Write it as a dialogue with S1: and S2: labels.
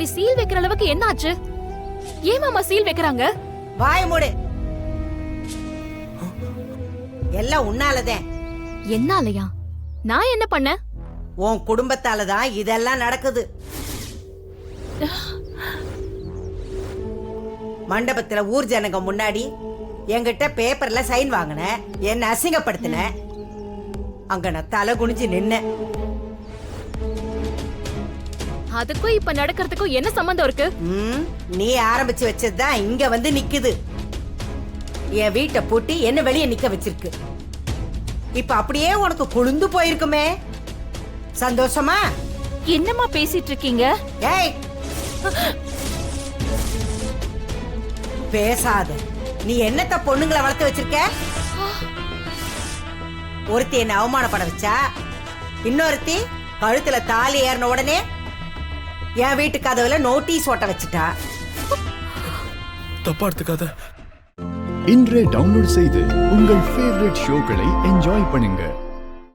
S1: இப்படி சீல் வைக்கிற அளவுக்கு என்ன ஆச்சு? ஏன் மாமா சீல் வைக்கிறாங்க?
S2: வாய மூடு. எல்லாம் உன்னாலதான்.
S1: என்னாலயா? நான் என்ன பண்ண?
S2: உன் குடும்பத்தாலதான் இதெல்லாம் நடக்குது. மண்டபத்துல ஊர் ஜனங்க முன்னாடி என்கிட்ட பேப்பர்ல சைன் வாங்கின, என்ன அசிங்கப்படுத்தின. அங்க நான் தலை குனிஞ்சு நின்ன.
S1: அதுக்கும் இப்ப நடக்கிறதுக்கும் என்ன சம்பந்தம் இருக்கு?
S2: நீ ஆரம்பிச்சு வச்சதுதான் இங்க வந்து நிக்குது. என் வீட்டை பூட்டி என்ன வெளியே நிக்க வச்சிருக்கு. இப்ப அப்படியே உனக்கு குளிந்து போயிருக்குமே. சந்தோஷமா?
S1: என்னமா பேசிட்டு இருக்கீங்க?
S2: ஏய், பேசாத. நீ என்னத்த பொண்ணுங்களை வளர்த்து வச்சிருக்க? ஒருத்தி என்ன அவமானப்பட வச்சா, இன்னொருத்தி கழுத்துல தாலி ஏறின உடனே என் வீட்டு கதவுல நோட்டீஸ் ஓட்ட வச்சுட்டா.
S3: தப்பா எடுத்துக்காத.
S4: இன்றே டவுன்லோட் செய்து உங்கள் ஃபேவரட் ஷோக்களை என்ஜாய் பண்ணுங்க.